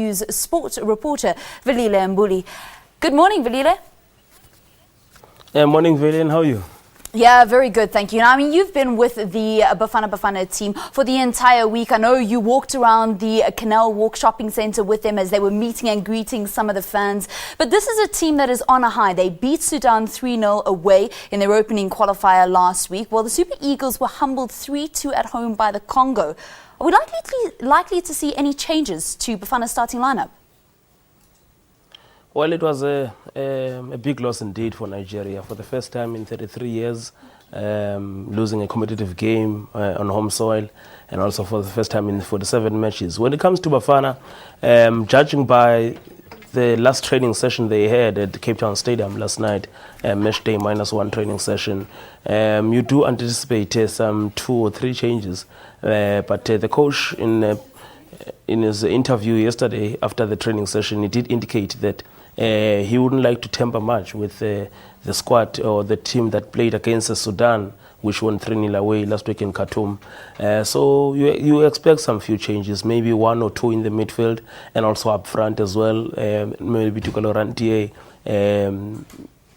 News sports reporter Velile Mbuli. Good morning, Velile. Morning, Velile. How are you? Yeah, very good, thank you. Now, I mean, you've been with the Bafana team for the entire week. I know you walked around the Canal Walk shopping centre with them as they were meeting and greeting some of the fans. But this is a team that is on a high. They beat Sudan 3-0 away in their opening qualifier last week, while the Super Eagles were humbled 3-2 at home by the Congo. Are we likely to see any changes to Bafana's starting lineup? Well, it was a big loss indeed for Nigeria. For the first time in 33 years, losing a competitive game on home soil, and also for the first time in 47 matches. When it comes to Bafana, judging by the last training session they had at the Cape Town Stadium last night, match day -1 training session, you do anticipate some 2 or 3 changes. But the coach in his interview yesterday after the training session, he did indicate that he wouldn't like to temper much with the squad or the team that played against Sudan, which won 3-0 away last week in Khartoum. So you expect some few changes, maybe 1 or 2 in the midfield and also up front as well. Maybe Tukalo Rantie.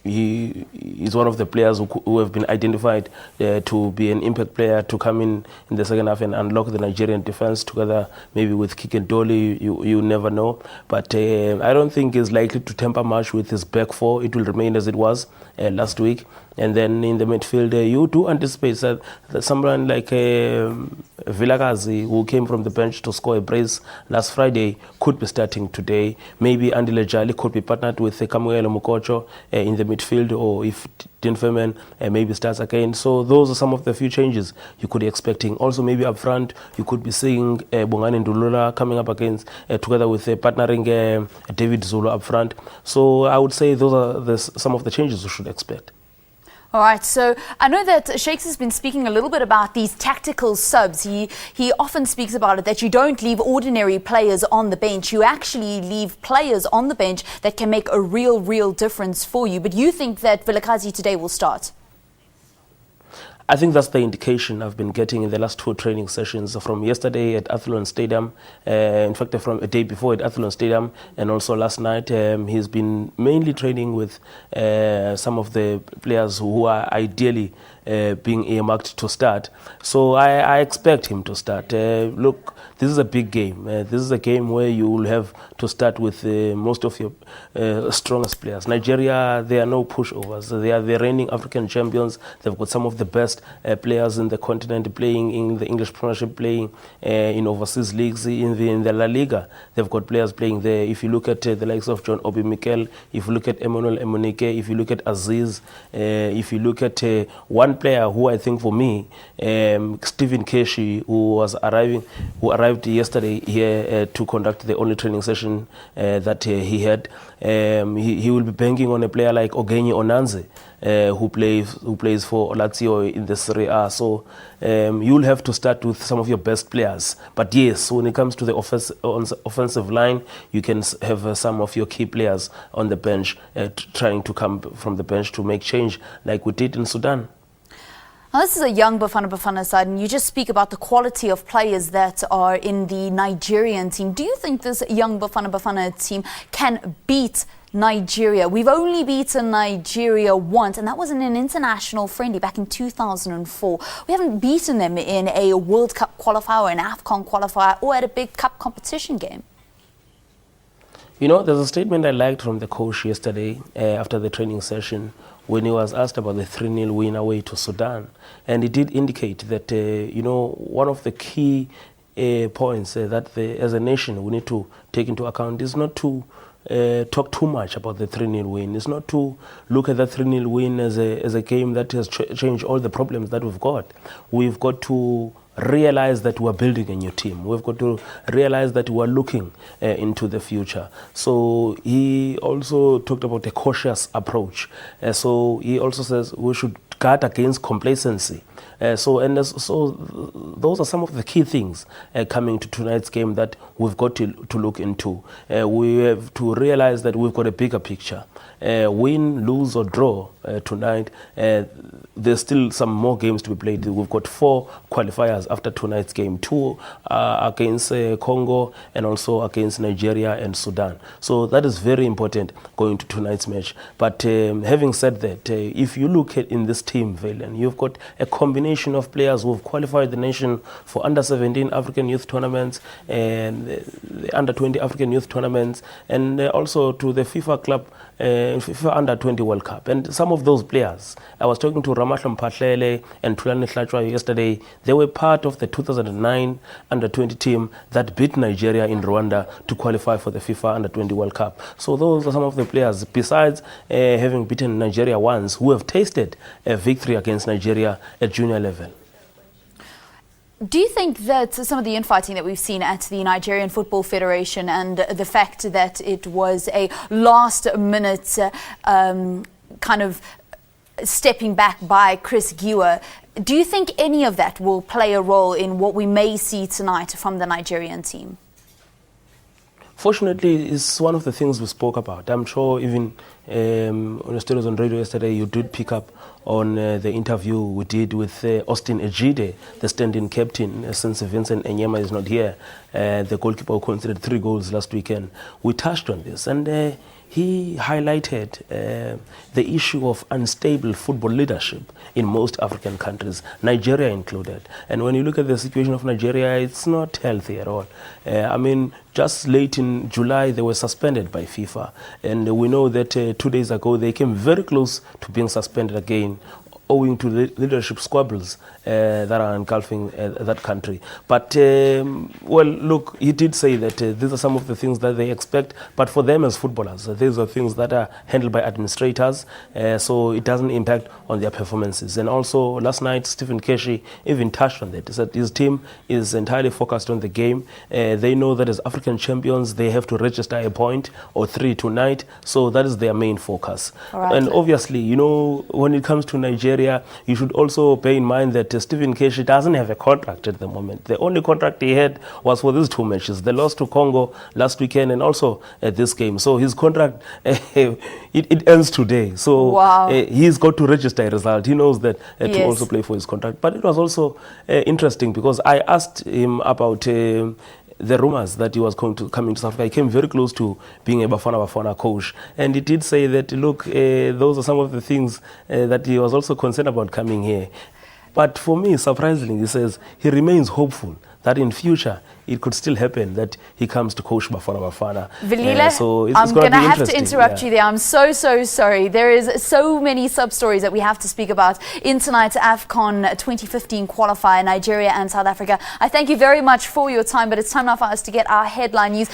He is one of the players who have been identified to be an impact player to come in the second half and unlock the Nigerian defense together, maybe with Kick and Dolly, you never know. But I don't think he's likely to temper much with his back four. It will remain as it was last week. And then in the midfield, you do anticipate that someone like Vilakazi, who came from the bench to score a brace last Friday, could be starting today. Maybe Andile Jali could be partnered with Kamuela Mukocho in the midfield, or if Dinferman maybe starts again. So those are some of the few changes you could be expecting. Also, maybe up front, you could be seeing Bongani Ndulula coming up against together with partnering David Zulu up front. So I would say those are some of the changes you should expect. All right, so I know that Shakes has been speaking a little bit about these tactical subs. He often speaks about it, that you don't leave ordinary players on the bench. You actually leave players on the bench that can make a real difference for you. But you think that Vilakazi today will start? I think that's the indication I've been getting in the last 2 training sessions, from yesterday at Athlone Stadium, in fact from a day before at Athlone Stadium, and also last night. He's been mainly training with some of the players who are ideally being earmarked to start. So I expect him to start. Look, this is a big game. This is a game where you will have to start with most of your strongest players. Nigeria, they are no pushovers. They are the reigning African champions. They've got some of the best players in the continent playing in the English Premiership, playing in overseas leagues, in the La Liga. They've got players playing there. If you look at the likes of John Obi Mikel, if you look at Emmanuel Emonike, if you look at Aziz, if you look at one player who I think for me, Stephen Keshi, who arrived yesterday here to conduct the only training session that he had. He will be banking on a player like Ogenye Onanze, who plays for Lazio in the Serie A. So you'll have to start with some of your best players. But yes, when it comes to the offensive line, you can have some of your key players on the bench trying to come from the bench to make change, like we did in Sudan. Now, this is a young Bafana side, and you just speak about the quality of players that are in the Nigerian team. Do you think this young Bafana team can beat Nigeria? We've only beaten Nigeria once, and that was in an international friendly back in 2004. We haven't beaten them in a World Cup qualifier, or an AFCON qualifier, or at a big cup competition game. You know, there's a statement I liked from the coach yesterday after the training session, when he was asked about the 3-0 win away to Sudan. And he did indicate that, one of the key points that as a nation we need to take into account is not to talk too much about the 3-0 win. It's not to look at the 3-0 win as a game that has changed all the problems that we've got. We've got to realize that we're building a new team. We've got to realize that we're looking into the future. So he also talked about a cautious approach. So he also says we should guard against complacency. So those are some of the key things coming to tonight's game that we've got to look into. We have to realize that we've got a bigger picture. Win, lose or draw tonight, there's still some more games to be played. We've got 4 qualifiers after tonight's game, 2 against Congo and also against Nigeria and Sudan. So that is very important going to tonight's match. But having said that, if you look at in this team, Valen, you've got a combination of players who have qualified the nation for under-17 African youth tournaments and the under-20 African youth tournaments, and also to the FIFA Club FIFA Under-20 World Cup. And some of those players, I was talking to Ramahlo Mphahlele and Thulani Hlatshwayo yesterday, they were part of the 2009 Under-20 team that beat Nigeria in Rwanda to qualify for the FIFA Under-20 World Cup. So those are some of the players, besides having beaten Nigeria once, who have tasted a victory against Nigeria at junior level. Do you think that some of the infighting that we've seen at the Nigerian Football Federation and the fact that it was a last-minute kind of stepping back by Chris Giwa, do you think any of that will play a role in what we may see tonight from the Nigerian team? Fortunately, it's one of the things we spoke about. I'm sure even on the Stories on Radio yesterday, you did pick up on the interview we did with Austin Ejide, the stand-in captain, since Vincent Enyema is not here, the goalkeeper who conceded 3 goals last weekend. We touched on this, and he highlighted the issue of unstable football leadership in most African countries, Nigeria included. And when you look at the situation of Nigeria, it's not healthy at all. I mean, just late in July, they were suspended by FIFA. And we know that 2 days ago, they came very close to being suspended again, owing to the leadership squabbles that are engulfing that country. But, well, look, he did say that these are some of the things that they expect, but for them as footballers, these are things that are handled by administrators, so it doesn't impact on their performances. And also, last night, Stephen Keshi even touched on that. He said his team is entirely focused on the game. They know that as African champions, they have to register a point or 3 tonight, so that is their main focus. Right. And obviously, you know, when it comes to Nigeria, you should also bear in mind that Stephen Keshi doesn't have a contract at the moment. The only contract he had was for these 2 matches. The loss to Congo last weekend and also this game. So his contract, it ends today. So wow. He's got to register a result. He knows that Yes. to also play for his contract. But it was also interesting because I asked him about the rumors that he was coming to South Africa. He came very close to being a Bafana coach. And he did say that, look, those are some of the things that he was also concerned about coming here. But for me, surprisingly, he says he remains hopeful that in future it could still happen that he comes to coach Bafana. Velile, so it's I'm going to be have to interrupt you there. I'm so sorry. There is so many sub-stories that we have to speak about in tonight's AFCON 2015 qualifier, Nigeria and South Africa. I thank you very much for your time, but it's time now for us to get our headline news.